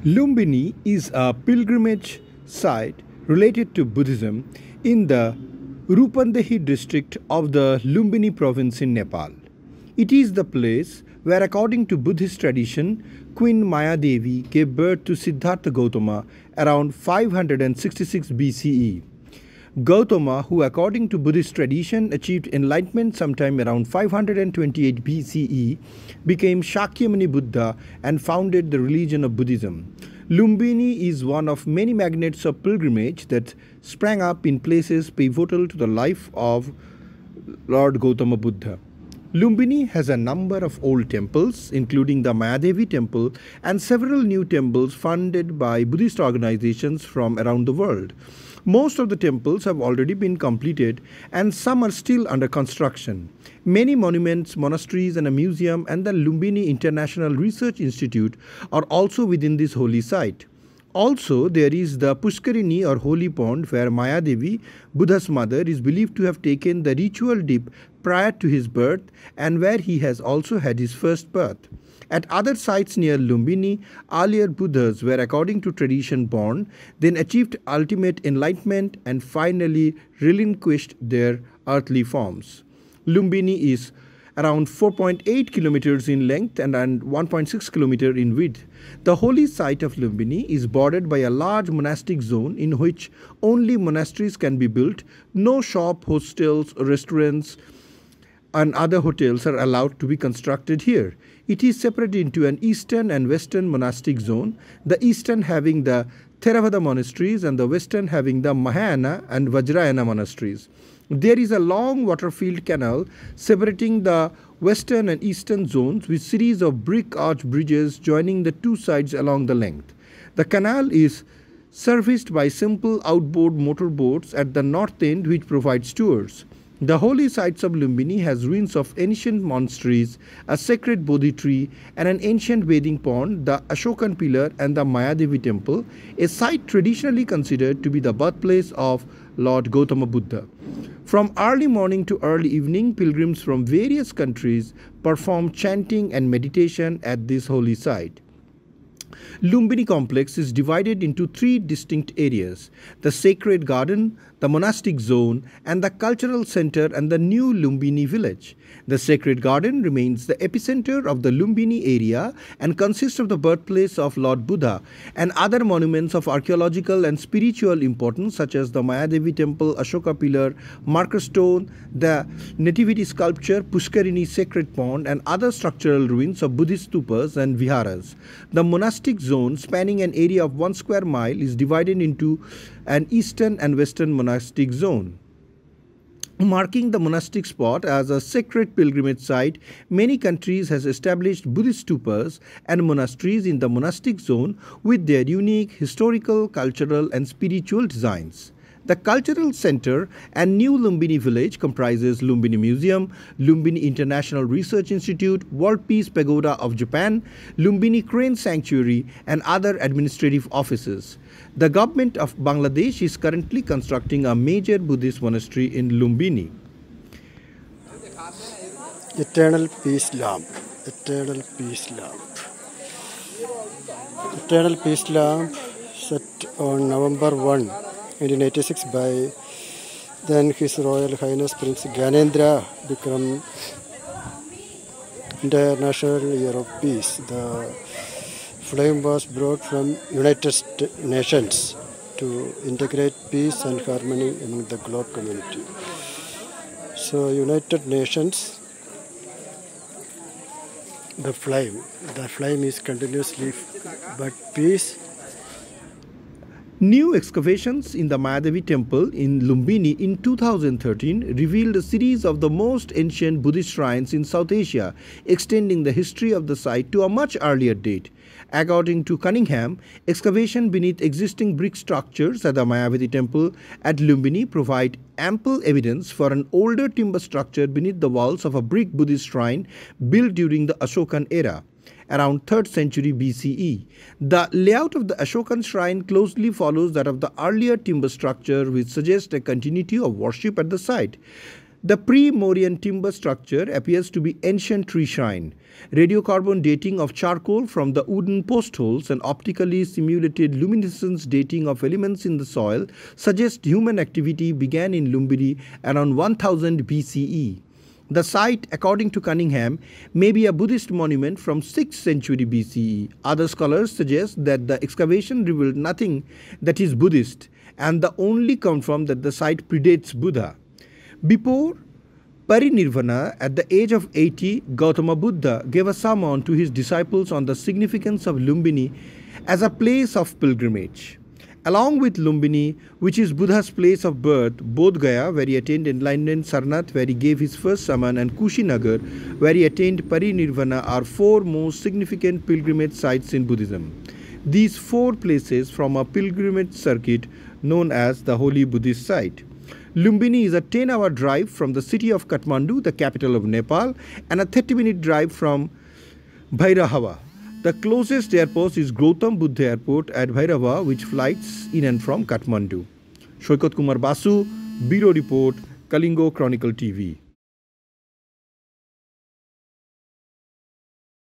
Lumbini is a pilgrimage site related to Buddhism in the Rupandehi district of the Lumbini province in Nepal. It is the place where, according to Buddhist tradition, Queen Mayadevi gave birth to Siddhartha Gautama around 566 BCE. Gautama, who according to Buddhist tradition achieved enlightenment sometime around 528 BCE, became Shakyamuni Buddha and founded the religion of Buddhism. Lumbini is one of many magnets of pilgrimage that sprang up in places pivotal to the life of Lord Gautama Buddha. Lumbini has a number of old temples, including the Mayadevi temple and several new temples funded by Buddhist organizations from around the world. Most of the temples have already been completed and some are still under construction. Many monuments, monasteries and a museum and the Lumbini International Research Institute are also within this holy site. Also, there is the Pushkarini or holy pond where Mayadevi, Buddha's mother, is believed to have taken the ritual dip prior to his birth and where he has also had his first birth. At other sites near Lumbini, earlier Buddhas were, according to tradition, born, then achieved ultimate enlightenment and finally relinquished their earthly forms. Lumbini is around 4.8 kilometers in length and 1.6 kilometers in width. The holy site of Lumbini is bordered by a large monastic zone in which only monasteries can be built. No shop, hostels, restaurants and other hotels are allowed to be constructed here. It is separated into an eastern and western monastic zone, the eastern having the Theravada monasteries and the western having the Mahayana and Vajrayana monasteries. There is a long water-filled canal separating the western and eastern zones with series of brick arch bridges joining the two sides along the length. The canal is serviced by simple outboard motorboats at the north end which provides tours. The holy sites of Lumbini has ruins of ancient monasteries, a sacred Bodhi tree and an ancient bathing pond, the Ashokan pillar and the Mayadevi temple, a site traditionally considered to be the birthplace of Lord Gautama Buddha. From early morning to early evening, pilgrims from various countries perform chanting and meditation at this holy site. Lumbini complex is divided into three distinct areas: the sacred garden, the monastic zone, and the cultural center and the new Lumbini village. The sacred garden remains the epicenter of the Lumbini area and consists of the birthplace of Lord Buddha and other monuments of archaeological and spiritual importance such as the Mayadevi temple, Ashoka pillar, marker stone, the nativity sculpture, Pushkarini sacred pond, and other structural ruins of Buddhist stupas and viharas. The monastic zone, spanning an area of 1 square mile, is divided into an eastern and western monastic zone. Marking the monastic spot as a sacred pilgrimage site, many countries has established Buddhist stupas and monasteries in the monastic zone with their unique historical, cultural and spiritual designs. The cultural center and new Lumbini village comprises Lumbini Museum, Lumbini International Research Institute, World Peace Pagoda of Japan, Lumbini Crane Sanctuary and other administrative offices. The government of Bangladesh is currently constructing a major Buddhist monastery in Lumbini. Eternal Peace Lamp. Eternal Peace Lamp. Eternal Peace Lamp set on November 1, 1986 by then His Royal Highness Prince Gyanendra Bikram International Year of Peace. The flame was brought from United Nations to integrate peace and harmony among the globe community. So United Nations, the flame is continuously, but peace. New excavations in the Mayadevi temple in Lumbini in 2013 revealed a series of the most ancient Buddhist shrines in South Asia, extending the history of the site to a much earlier date. According to Cunningham, excavation beneath existing brick structures at the Mayadevi temple at Lumbini provide ample evidence for an older timber structure beneath the walls of a brick Buddhist shrine built during the Ashokan era, around 3rd century BCE. The layout of the Ashokan shrine closely follows that of the earlier timber structure, which suggests a continuity of worship at the site. The pre-Mauryan timber structure appears to be ancient tree shrine. Radiocarbon dating of charcoal from the wooden post holes and optically simulated luminescence dating of elements in the soil suggest human activity began in Lumbini around 1000 BCE. The site, according to Cunningham, may be a Buddhist monument from 6th century BCE. Other scholars suggest that the excavation revealed nothing that is Buddhist and the only confirm that the site predates Buddha. Before Parinirvana, at the age of 80, Gautama Buddha gave a sermon to his disciples on the significance of Lumbini as a place of pilgrimage. Along with Lumbini, which is Buddha's place of birth, Bodh Gaya, where he attained enlightenment, Sarnath, where he gave his first sermon, and Kushinagar, where he attained Parinirvana, are four most significant pilgrimage sites in Buddhism. These four places form a pilgrimage circuit known as the Holy Buddhist Site. Lumbini is a 10-hour drive from the city of Kathmandu, the capital of Nepal, and a 30-minute drive from Bhairahava. The closest airport is Gautam Buddha Airport at Bhairava, which flies in and from Kathmandu. Shoykot Kumar Basu, Bureau Report, Kalinga Chronicle TV.